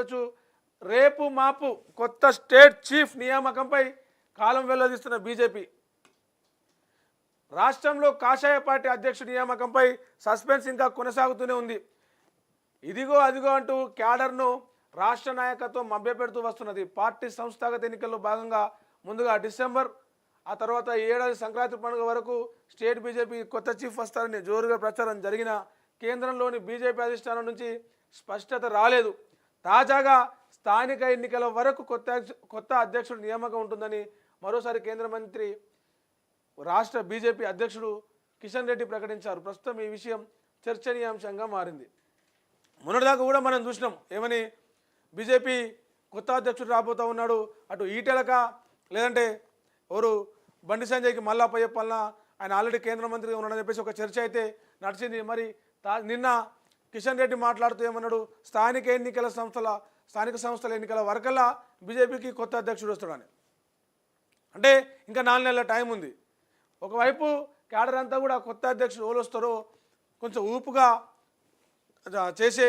చూడొచ్చు. రేపు మాపు కొత్త స్టేట్ చీఫ్ నియామకంపై కాలం వెల్లదీస్తున్న బీజేపీ. రాష్ట్రంలో కాషాయ పార్టీ అధ్యక్షుడి నియామకంపై సస్పెన్స్ ఇంకా కొనసాగుతూనే ఉంది. ఇదిగో అదిగో అంటూ క్యాడర్ను రాష్ట్ర నాయకత్వం మభ్యపెడుతూ వస్తున్నది. పార్టీ సంస్థాగత ఎన్నికల్లో భాగంగా ముందుగా డిసెంబర్, ఆ తర్వాత ఏడాది సంక్రాంతి పండుగ వరకు స్టేట్ బీజేపీ కొత్త చీఫ్ వస్తారని జోరుగా ప్రచారం జరిగిన కేంద్రంలోని బీజేపీ అధిష్టానం నుంచి స్పష్టత రాలేదు. తాజాగా స్థానిక ఎన్నికల వరకు కొత్త అధ్యక్షుడు నియామకం ఉంటుందని మరోసారి కేంద్ర మంత్రి రాష్ట్ర బీజేపీ అధ్యక్షుడు కిషన్ రెడ్డి ప్రకటించారు. ప్రస్తుతం ఈ విషయం చర్చనీయాంశంగా మారింది. మొన్నటిదాకా కూడా మనం చూసినాం ఏమని, బీజేపీ కొత్త అధ్యక్షుడు రాబోతూ ఉన్నాడు, అటు ఈటెలక లేదంటే ఎవరు బండి సంజయ్కి మళ్ళా చెప్పాలన్నా, ఆయన ఆల్రెడీ కేంద్ర మంత్రిగా ఉన్నాడని చెప్పేసి ఒక చర్చ అయితే నడిచింది. మరి నిన్న కిషన్ రెడ్డి మాట్లాడుతూ ఏమన్నాడు, స్థానిక సంస్థల ఎన్నికల వరకల్లా బీజేపీకి కొత్త అధ్యక్షుడు వస్తాడని. అంటే ఇంకా 4 నెలల టైం ఉంది. ఒకవైపు క్యాడర్ అంతా కూడా కొత్త అధ్యక్షుడు ఎవరు వస్తారో కొంచెం ఊపుగా చేసే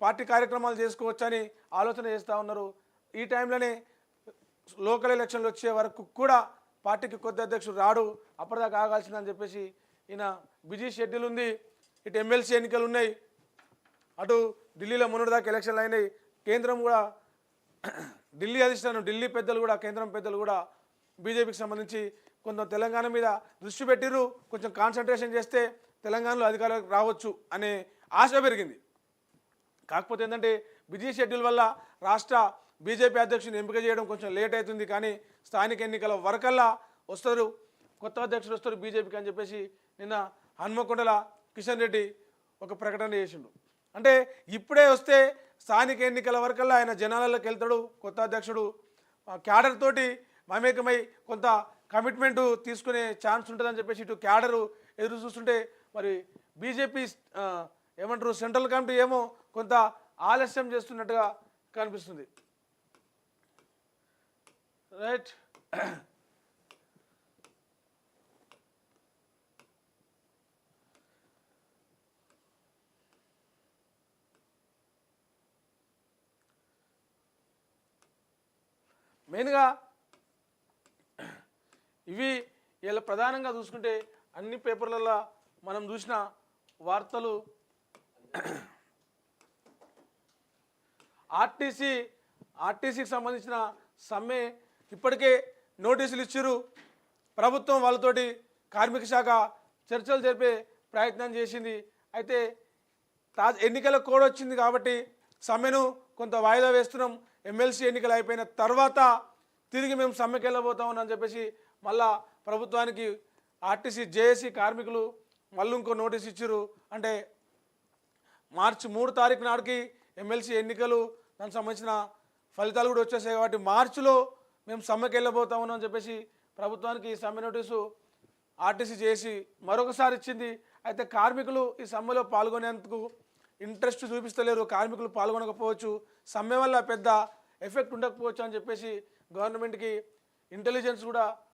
పార్టీ కార్యక్రమాలు చేసుకోవచ్చని ఆలోచన చేస్తూ ఉన్నారు. ఈ టైంలోనే లోకల్ ఎలక్షన్లు వచ్చే వరకు కూడా పార్టీకి కొత్త అధ్యక్షుడు రాడు, అప్పటిదాకా ఆగాల్సిందని చెప్పేసి ఈయన బిజీ షెడ్యూల్ ఉంది. ఇటు ఎమ్మెల్సీ ఎన్నికలు ఉన్నాయి, అటు ఢిల్లీలో మొన్నటిదాకా ఎలక్షన్లు అయినాయి. కేంద్రం కూడా ఢిల్లీ అధిష్టానం, ఢిల్లీ పెద్దలు కూడా, కేంద్రం పెద్దలు కూడా బీజేపీకి సంబంధించి కొంత తెలంగాణ మీద దృష్టి పెట్టిర్రు. కొంచెం కాన్సన్ట్రేషన్ చేస్తే తెలంగాణలో అధికారులకు రావచ్చు అనే ఆశ పెరిగింది. కాకపోతే ఏంటంటే బిజీ షెడ్యూల్ వల్ల రాష్ట్ర బీజేపీ అధ్యక్షుని ఎంపిక చేయడం కొంచెం లేట్ అవుతుంది. కానీ స్థానిక ఎన్నికల వరకల్లా వస్తారు, కొత్త అధ్యక్షుడు వస్తారు బీజేపీకి అని చెప్పేసి నిన్న హన్మకొండల కిషన్ రెడ్డి ఒక ప్రకటన చేసిండు. అంటే ఇప్పుడే వస్తే స్థానిక ఎన్నికల వరకల్లా ఆయన జనాలలోకి వెళ్తాడు, కొత్త అధ్యక్షుడు క్యాడర్ తోటి మమేకమై కొంత కమిట్మెంట్ తీసుకునే ఛాన్స్ ఉంటుందని చెప్పేసి ఇటు క్యాడరు ఎదురు చూస్తుంటే, మరి బీజేపీ ఏమంటారు సెంట్రల్ కమిటీ ఏమో కొంత ఆలస్యం చేస్తున్నట్టుగా కనిపిస్తుంది. రైట్, మెయిన్గా ఇవి ఇలా ప్రధానంగా చూసుకుంటే అన్ని పేపర్లలో మనం చూసిన వార్తలు ఆర్టీసీకి సంబంధించిన సమ్మె ఇప్పటికే నోటీసులు ఇచ్చారు. ప్రభుత్వం వాళ్ళతోటి కార్మిక శాఖ చర్చలు జరిపే ప్రయత్నం చేసింది. అయితే ఎన్నికల కోడ్ వచ్చింది కాబట్టి సమ్మెను కొంత వాయిదా వేస్తున్నాం, ఎమ్మెల్సీ ఎన్నికలు అయిపోయిన తర్వాత తిరిగి మేము సమ్మెకి వెళ్ళబోతామని చెప్పేసి మళ్ళా ప్రభుత్వానికి ఆర్టీసీ జేఏసీ కార్మికులు మళ్ళీ ఇంకో నోటీస్ ఇచ్చారు. అంటే మార్చి 3 తారీఖు నాటికి ఎమ్మెల్సీ ఎన్నికలు, దానికి సంబంధించిన ఫలితాలు కూడా వచ్చేసాయి కాబట్టి మార్చిలో మేము సమ్మెకి వెళ్ళబోతామని చెప్పేసి ప్రభుత్వానికి సమ్మె నోటీసు ఆర్టీసీ జేఏసీ మరొకసారి ఇచ్చింది. అయితే కార్మికులు ఈ సమ్మెలో పాల్గొనేందుకు ఇంట్రెస్ట్ చూపిస్తలేరు, కార్మికులు పాల్గొనకపోవచ్చు, సమ్మె వల్ల పెద్ద ఎఫెక్ట్ ఉండకపోవచ్చు అని చెప్పేసి గవర్నమెంట్కి ఇంటెలిజెన్స్ కూడా